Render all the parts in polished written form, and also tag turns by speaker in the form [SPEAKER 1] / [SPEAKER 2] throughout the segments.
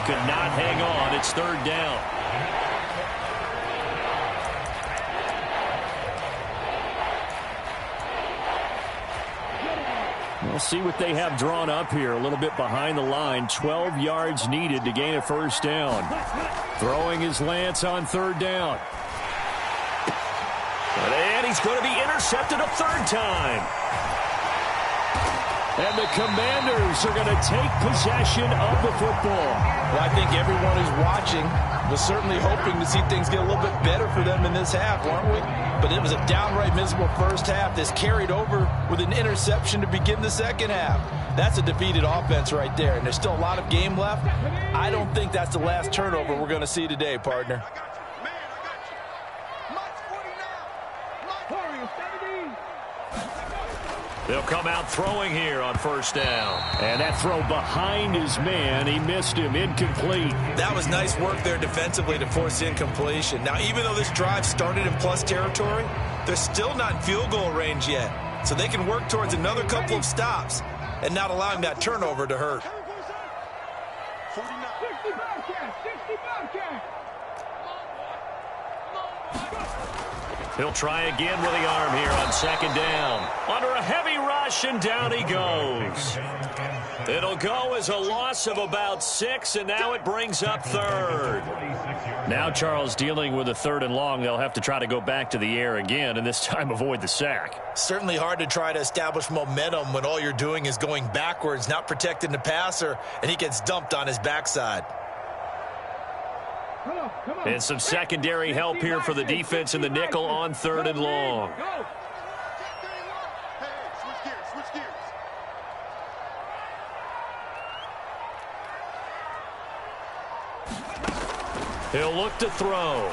[SPEAKER 1] could not hang on. It's third down. We'll see what they have drawn up here. A little bit behind the line. 12 yards needed to gain a first down. Throwing is Lance on third down. And he's going to be intercepted a third time. And the Commanders are going to take possession of the football.
[SPEAKER 2] Well, I think everyone who's watching was certainly hoping to see things get a little bit better for them in this half, weren't we? But it was a downright miserable first half that's carried over with an interception to begin the second half. That's a defeated offense right there, and there's still a lot of game left. I don't think that's the last turnover we're going to see today, partner.
[SPEAKER 1] They'll come out throwing here on first down. And that throw behind his man. He missed him. Incomplete.
[SPEAKER 2] That was nice work there defensively to force incompletion. Now, even though this drive started in plus territory, they're still not in field goal range yet. So they can work towards another couple of stops and not allowing that turnover to hurt.
[SPEAKER 1] He'll try again with the arm here on second down. Under a heavy rush, and down he goes. It'll go as a loss of about 6, and now it brings up third. Now Charles dealing with a third and long. They'll have to try to go back to the air again, and this time avoid the sack.
[SPEAKER 2] Certainly hard to try to establish momentum when all you're doing is going backwards, not protecting the passer, and he gets dumped on his backside.
[SPEAKER 1] And some secondary help here for the defense in the nickel on third and long. He'll look to throw.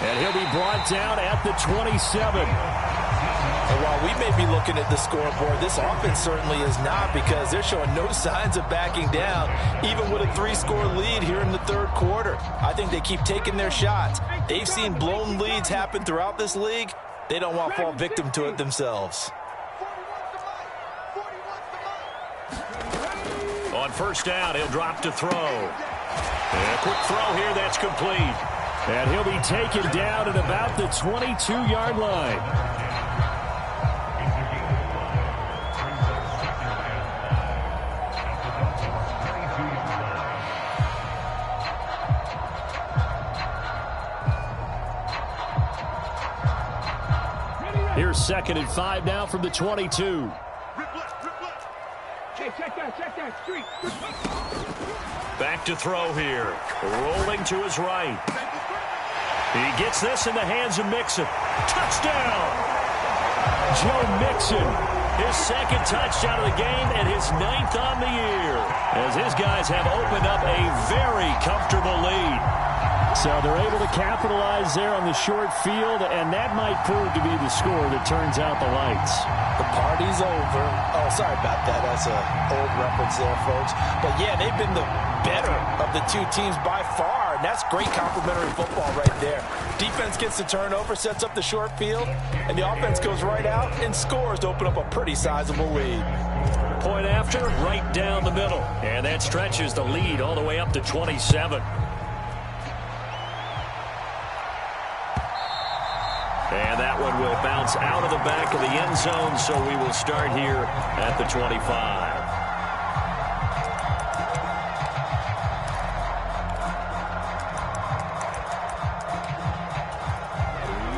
[SPEAKER 1] And he'll be brought down at the 27.
[SPEAKER 2] And while we may be looking at the scoreboard, this offense certainly is not, because they're showing no signs of backing down, even with a 3-score lead here in the third quarter. I think they keep taking their shots. They've seen blown leads happen throughout this league. They don't want to fall victim to it themselves.
[SPEAKER 1] On first down, he'll drop to throw. And a quick throw here, that's complete. And he'll be taken down at about the 22-yard line. Here's 2nd and 5 now from the 22. Back to throw here. Rolling to his right. He gets this in the hands of Mixon. Touchdown! Joe Mixon, his 2nd touchdown of the game and his 9th on the year, as his guys have opened up a very comfortable lead. So they're able to capitalize there on the short field, and that might prove to be the score that turns out the lights.
[SPEAKER 2] The party's over. Oh, sorry about that. That's an old reference there, folks. But, yeah, they've been the better of the two teams by far, and that's great complimentary football right there. Defense gets the turnover, sets up the short field, and the offense goes right out and scores to open up a pretty sizable lead.
[SPEAKER 1] Point after, right down the middle. And that stretches the lead all the way up to 27. And that one will bounce out of the back of the end zone, so we will start here at the 25.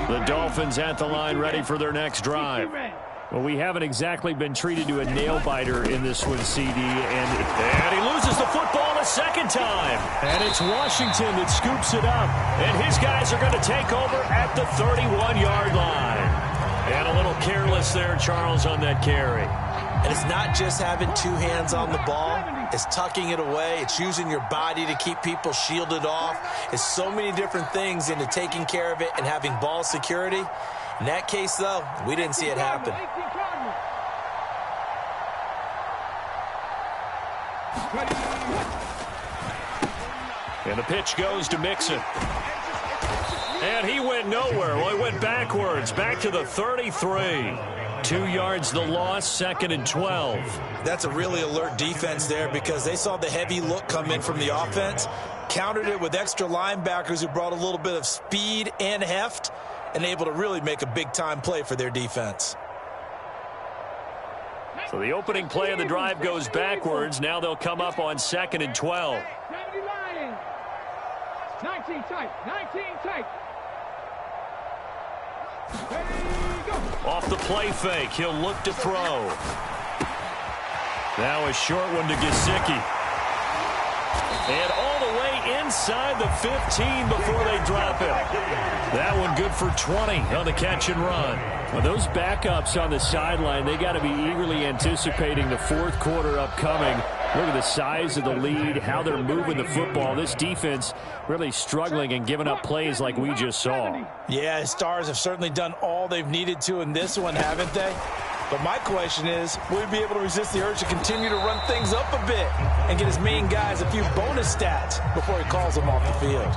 [SPEAKER 1] The Dolphins at the line, ready for their next drive. Well, we haven't exactly been treated to a nail-biter in this one, CD, and he loses the football a second time. And it's Washington that scoops it up, and his guys are going to take over at the 31-yard line. And a little careless there, Charles, on that carry.
[SPEAKER 2] And it's not just having two hands on the ball. It's tucking it away. It's using your body to keep people shielded off. It's so many different things into taking care of it and having ball security. In that case, though, we didn't see it happen.
[SPEAKER 1] And the pitch goes to Mixon. And he went nowhere. Well, he went backwards, back to the 33. 2 yards the loss, 2nd and 12.
[SPEAKER 2] That's a really alert defense there because they saw the heavy look come in from the offense, countered it with extra linebackers who brought a little bit of speed and heft, and able to really make a big-time play for their defense.
[SPEAKER 1] So the opening play of the drive goes backwards. Now they'll come up on 2nd and 12.
[SPEAKER 3] 19 tight, 19 tight.
[SPEAKER 1] Off the play fake, he'll look to throw. Now a short one to Gesicki. And all the way inside the 15 before they drop it. That one good for 20 on the catch and run. Well, those backups on the sideline, they got to be eagerly anticipating the fourth quarter upcoming. Look at the size of the lead, how they're moving the football. This defense really struggling and giving up plays like we just saw.
[SPEAKER 2] Yeah, Stars have certainly done all they've needed to in this one, haven't they? But my question is, will he be able to resist the urge to continue to run things up a bit and get his main guys a few bonus stats before he calls them off the field?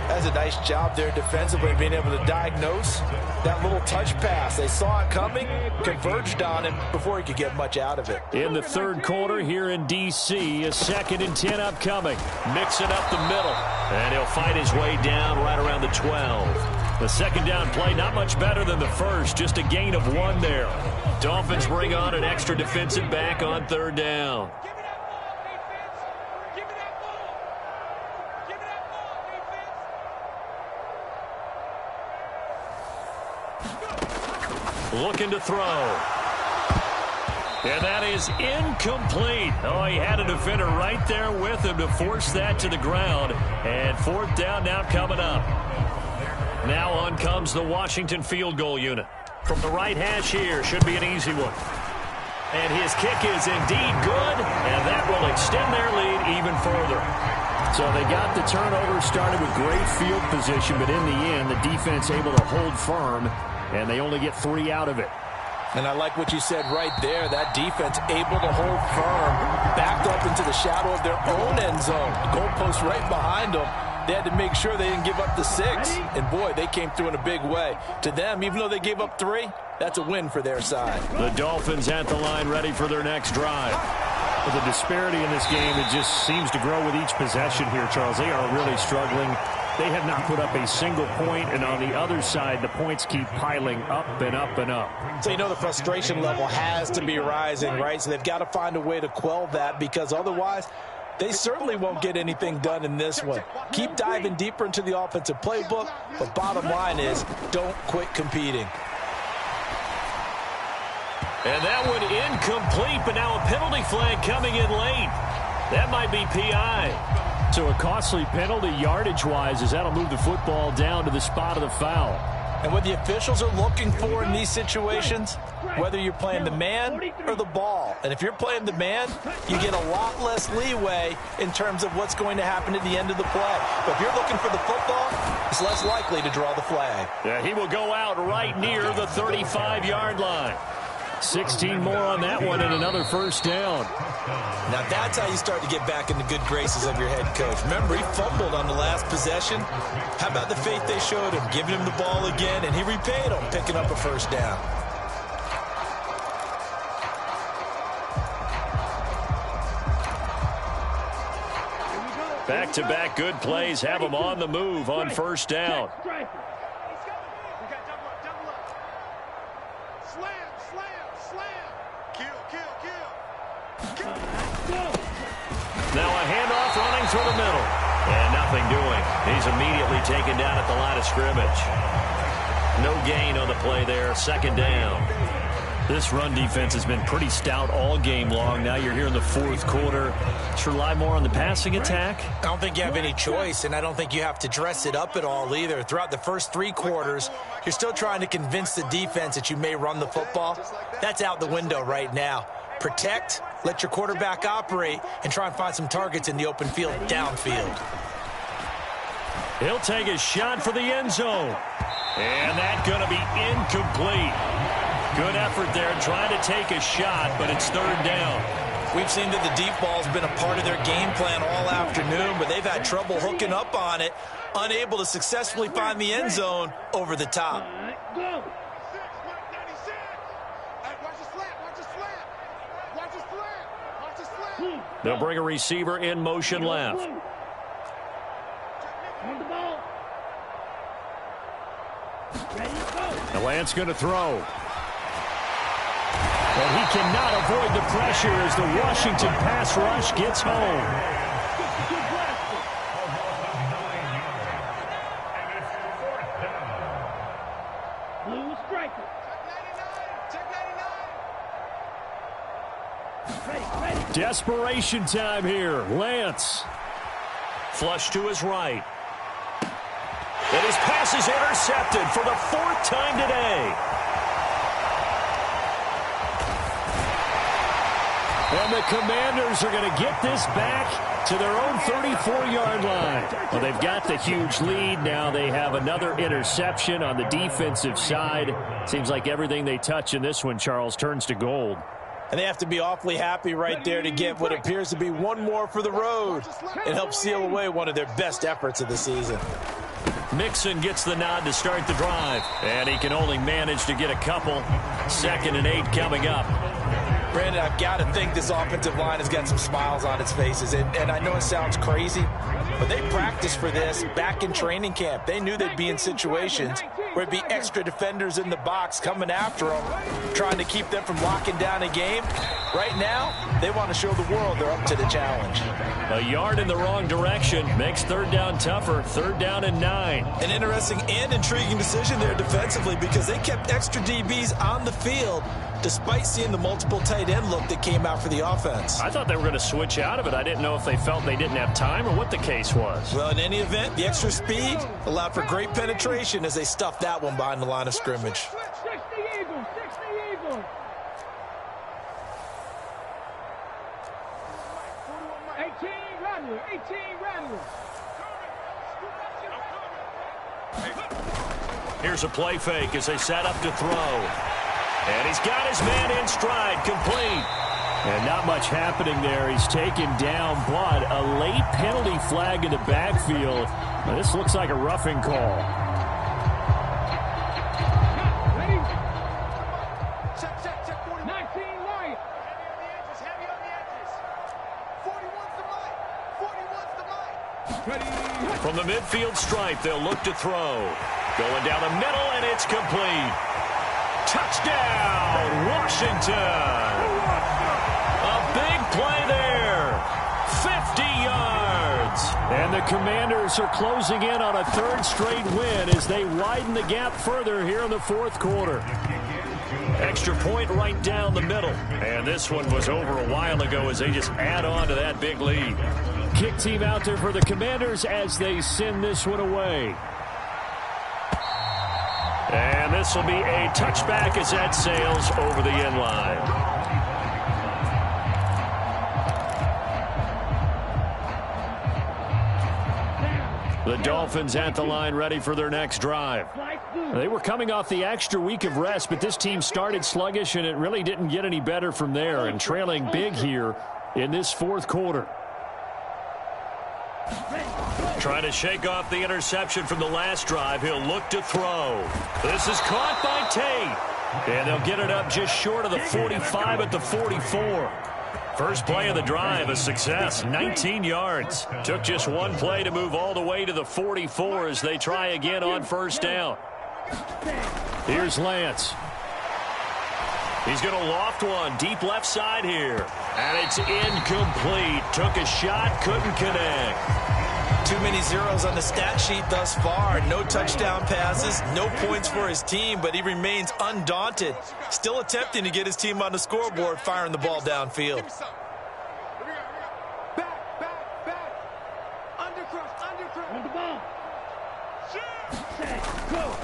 [SPEAKER 2] That's a nice job there defensively, being able to diagnose that little touch pass. They saw it coming, converged on him before he could get much out of it.
[SPEAKER 1] In the third quarter here in D.C., a 2nd and 10 upcoming. Mixing up the middle, and he'll fight his way down right around the 12. The second down play, not much better than the first, just a gain of 1 there. Dolphins bring on an extra defensive back on 3rd down. Looking to throw. And that is incomplete. Oh, he had a defender right there with him to force that to the ground. And 4th down now coming up. Now on comes the Washington field goal unit. From the right hash here, should be an easy one. And his kick is indeed good, and that will extend their lead even further. So they got the turnover started with great field position, but in the end, the defense able to hold firm, and they only get 3 out of it.
[SPEAKER 2] And I like what you said right there. That defense able to hold firm, backed up into the shadow of their own end zone. The goalpost right behind them. They had to make sure they didn't give up the 6. And, boy, they came through in a big way. To them, even though they gave up 3, that's a win for their side.
[SPEAKER 1] The Dolphins at the line ready for their next drive.
[SPEAKER 4] But the disparity in this game, it just seems to grow with each possession here, Charles. They are really struggling. They have not put up a single point, and on the other side, the points keep piling up and up and up.
[SPEAKER 2] So you know the frustration level has to be rising, right? So they've got to find a way to quell that, because otherwise they certainly won't get anything done in this one. Keep diving deeper into the offensive playbook, but bottom line is don't quit competing.
[SPEAKER 1] And that one incomplete, but now a penalty flag coming in late. That might be PI.
[SPEAKER 4] So a costly penalty yardage-wise, as that'll move the football down to the spot of the foul.
[SPEAKER 2] And what the officials are looking for in these situations, whether you're playing the man or the ball. And if you're playing the man, you get a lot less leeway in terms of what's going to happen at the end of the play. But if you're looking for the football, it's less likely to draw the flag.
[SPEAKER 1] Yeah, he will go out right near the 35-yard line. 16 more on that one and another first down.
[SPEAKER 2] Now that's how you start to get back in the good graces of your head coach. Remember, he fumbled on the last possession. How about the faith they showed him, giving him the ball again, and he repaid them, picking up a first down.
[SPEAKER 1] Back-to-back good plays have them on the move on first down. Now a handoff running through the middle. And nothing doing. He's immediately taken down at the line of scrimmage. No gain on the play there. Second down. This run defense has been pretty stout all game long. Now you're here in the fourth quarter. Should rely more on the passing attack?
[SPEAKER 2] I don't think you have any choice, and I don't think you have to dress it up at all either. Throughout the first 3 quarters, you're still trying to convince the defense that you may run the football. That's out the window right now. Protect, let your quarterback operate, and try and find some targets in the open field downfield.
[SPEAKER 1] He'll take a shot for the end zone. And that's going to be incomplete. Good effort there trying to take a shot, but it's third down.
[SPEAKER 2] We've seen that the deep ball's been a part of their game plan all afternoon, but they've had trouble hooking up on it, unable to successfully find the end zone over the top.
[SPEAKER 1] They'll bring a receiver in motion left.
[SPEAKER 4] And Lance going to throw. And he cannot avoid the pressure as the Washington pass rush gets home.
[SPEAKER 3] Blue striker.
[SPEAKER 4] Desperation time here. Lance.
[SPEAKER 1] Flush to his right. And his pass is intercepted for the 4th time today.
[SPEAKER 4] And the Commanders are going to get this back to their own 34-yard line. Well, they've got the huge lead. Now they have another interception on the defensive side. Seems like everything they touch in this one, Charles, turns to gold.
[SPEAKER 2] And they have to be awfully happy right there to get what appears to be one more for the road. It helps seal away one of their best efforts of the season.
[SPEAKER 1] Mixon gets the nod to start the drive. And he can only manage to get a couple. 2nd and 8 coming up.
[SPEAKER 2] Brandon, I've got to think this offensive line has got some smiles on its faces. And I know it sounds crazy, but they practiced for this back in training camp. They knew they'd be in situations where it'd be extra defenders in the box coming after them, trying to keep them from locking down a game. Right now, they want to show the world they're up to the challenge.
[SPEAKER 1] A yard in the wrong direction makes 3rd down tougher. 3rd down and 9.
[SPEAKER 2] An interesting and intriguing decision there defensively because they kept extra DBs on the field despite seeing the multiple tight end look that came out for the offense.
[SPEAKER 4] I thought they were going to switch out of it. I didn't know if they felt they didn't have time or what the case was.
[SPEAKER 2] Well, in any event, the extra speed allowed for great penetration as they stuffed that one behind the line of scrimmage.
[SPEAKER 3] 60 Eagles, 60 Eagles. 18 Rattler, 18 Rattler.
[SPEAKER 1] Here's a play fake as they set up to throw. And he's got his man in stride, complete.
[SPEAKER 4] And not much happening there. He's taken down, but a late penalty flag in the backfield. Now, this looks like a roughing call.
[SPEAKER 3] Ready? Check, 19 Lion. Heavy on the edges. 41's the light. 41's the light.
[SPEAKER 1] From the midfield stripe, they'll look to throw. Going down the middle, and it's complete. Touchdown, Washington. A big play there. 50 yards.
[SPEAKER 4] And the Commanders are closing in on a 3rd straight win as they widen the gap further here in the 4th quarter.
[SPEAKER 1] Extra point right down the middle. And this one was over a while ago as they just add on to that big lead.
[SPEAKER 4] Kick team out there for the Commanders as they send this one away.
[SPEAKER 1] And this will be a touchback as that sails over the end line. The Dolphins at the line ready for their next drive.
[SPEAKER 4] They were coming off the extra week of rest, but this team started sluggish, and it really didn't get any better from there, and trailing big here in this 4th quarter.
[SPEAKER 1] Trying to shake off the interception from the last drive. He'll look to throw. This is caught by Tate. And they'll get it up just short of the 45 at the 44. First play of the drive, a success, 19 yards. Took just one play to move all the way to the 44 as they try again on 1st down.
[SPEAKER 4] Here's Lance.
[SPEAKER 1] He's going to loft one deep left side here. And it's incomplete. Took a shot, couldn't connect.
[SPEAKER 2] Too many zeros on the stat sheet thus far. No touchdown passes, no points for his team, but he remains undaunted. Still attempting to get his team on the scoreboard, firing the ball downfield.
[SPEAKER 3] Back. Undercross. On the ball. Set, go.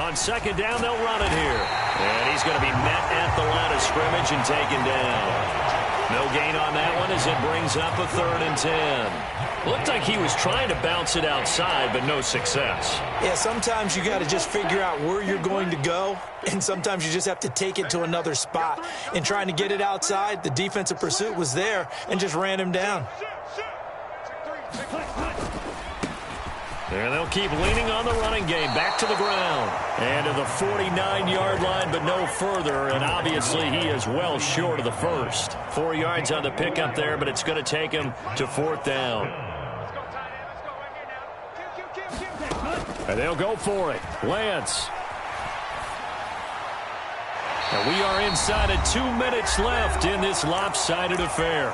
[SPEAKER 1] On 2nd down, they'll run it here. And he's going to be met at the line of scrimmage and taken down. No gain on that one as it brings up a 3rd and 10. Looked like he was trying to bounce it outside, but no success.
[SPEAKER 2] Yeah, sometimes you got to just figure out where you're going to go, and sometimes you just have to take it to another spot. In trying to get it outside, the defensive pursuit was there and just ran him down.
[SPEAKER 1] And they'll keep leaning on the running game. Back to the ground. And to the 49-yard line, but no further. And obviously he is well short of the first. 4 yards on the pickup there, but it's going to take him to 4th down. And they'll go for it. Lance. And we are inside of 2 minutes left in this lopsided affair.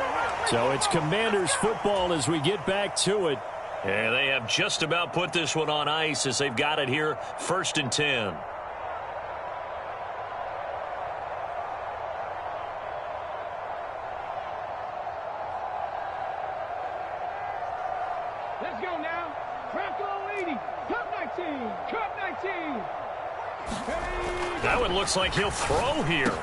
[SPEAKER 1] So it's Commanders football as we get back to it. And they have just about put this one on ice as they've got it here, 1st and 10.
[SPEAKER 3] Let's go now. Franco 80. Cup 19. Cup 19.
[SPEAKER 1] That one looks like he'll throw here.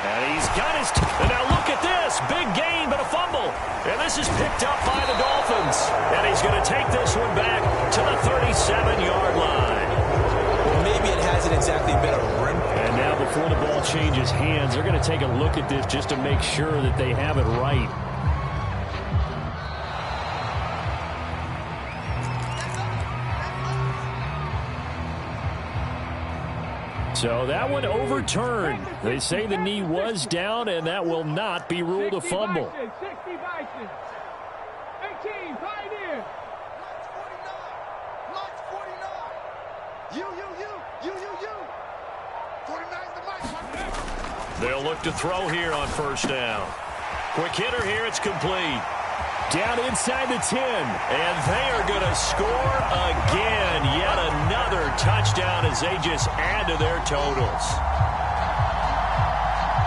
[SPEAKER 1] And he's got his... And now look at this. Big gain, but a fumble. And this is picked up by the Dolphins. And he's going to take this one back to the 37-yard line.
[SPEAKER 2] Well, maybe it hasn't exactly been a rim.
[SPEAKER 4] And now before the ball changes hands, they're going to take a look at this just to make sure that they have it right. So that one overturned. They say the knee was down, and that will not be ruled a fumble.
[SPEAKER 3] 60 Bison. 18 Pioneer.
[SPEAKER 5] Lots 49. You. 49's the mic.
[SPEAKER 1] They'll look to throw here on 1st down. Quick hitter here. It's complete.
[SPEAKER 4] Down inside the 10.
[SPEAKER 1] And they are going to score again. Yet another touchdown as they just add to their totals.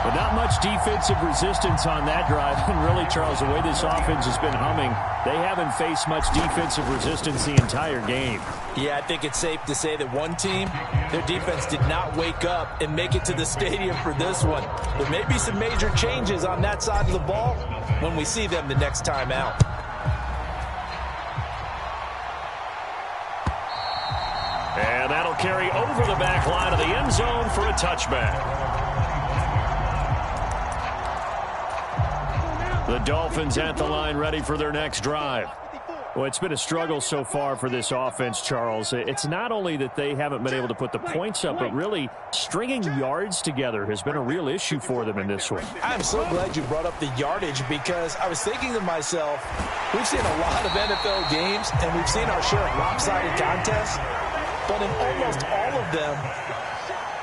[SPEAKER 4] But not much defensive resistance on that drive. And really, Charles, the way this offense has been humming, they haven't faced much defensive resistance the entire game.
[SPEAKER 2] Yeah, I think it's safe to say that one team, their defense did not wake up and make it to the stadium for this one. There may be some major changes on that side of the ball when we see them the next time out.
[SPEAKER 1] And that'll carry over the back line of the end zone for a touchback. The Dolphins at the line ready for their next drive.
[SPEAKER 4] Well, it's been a struggle so far for this offense, Charles. It's not only that they haven't been able to put the points up, but really stringing yards together has been a real issue for them in this one.
[SPEAKER 2] I'm so glad you brought up the yardage because I was thinking to myself, we've seen a lot of NFL games and we've seen our share of lopsided contests, but in almost all of them,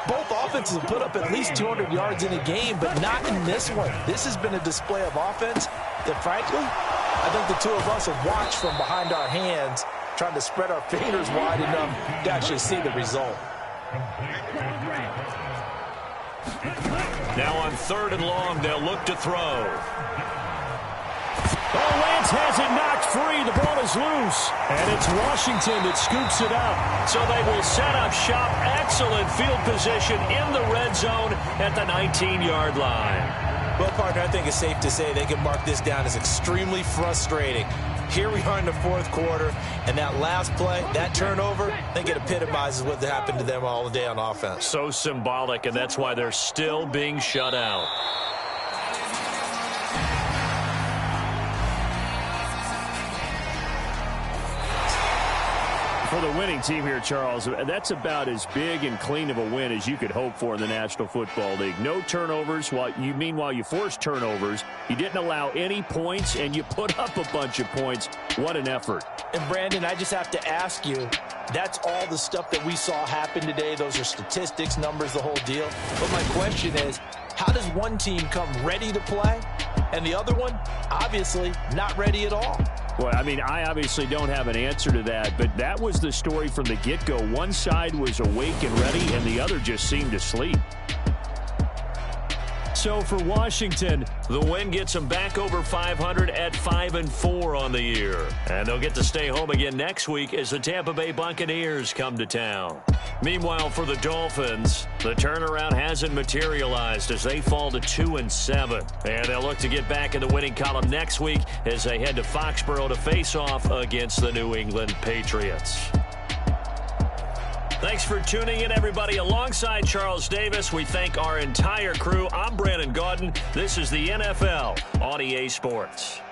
[SPEAKER 2] both offenses have put up at least 200 yards in a game, but not in this one. This has been a display of offense that, frankly, I think the two of us have watched from behind our hands, trying to spread our fingers wide enough to actually see the result.
[SPEAKER 1] Now on 3rd and long, they'll look to throw.
[SPEAKER 4] Oh, Lance has it knocked free. The ball is loose. And it's Washington that scoops it up.
[SPEAKER 1] So they will set up shop. Excellent field position in the red zone at the 19-yard line.
[SPEAKER 2] Well, partner, I think it's safe to say they can mark this down as extremely frustrating. Here we are in the 4th quarter, and that last play, that turnover, I think it epitomizes what happened to them all day on offense.
[SPEAKER 1] So symbolic, and that's why they're still being shut out.
[SPEAKER 4] For the winning team here, Charles, that's about as big and clean of a win as you could hope for in the National Football League. No turnovers. Meanwhile, you forced turnovers. You didn't allow any points, and you put up a bunch of points. What an effort.
[SPEAKER 2] And, Brandon, I just have to ask you, that's all the stuff that we saw happen today. Those are statistics, numbers, the whole deal. But my question is, how does one team come ready to play, and the other one, obviously, not ready at all?
[SPEAKER 4] Well, I mean, I obviously don't have an answer to that, but that was the story from the get-go. One side was awake and ready, and the other just seemed to sleep.
[SPEAKER 1] So for Washington, the win gets them back over 500 at 5-4 on the year. And they'll get to stay home again next week as the Tampa Bay Buccaneers come to town. Meanwhile, for the Dolphins, the turnaround hasn't materialized as they fall to 2-7. And they'll look to get back in the winning column next week as they head to Foxborough to face off against the New England Patriots. Thanks for tuning in, everybody. Alongside Charles Davis, we thank our entire crew. I'm Brandon Gaudin. This is the NFL on EA Sports.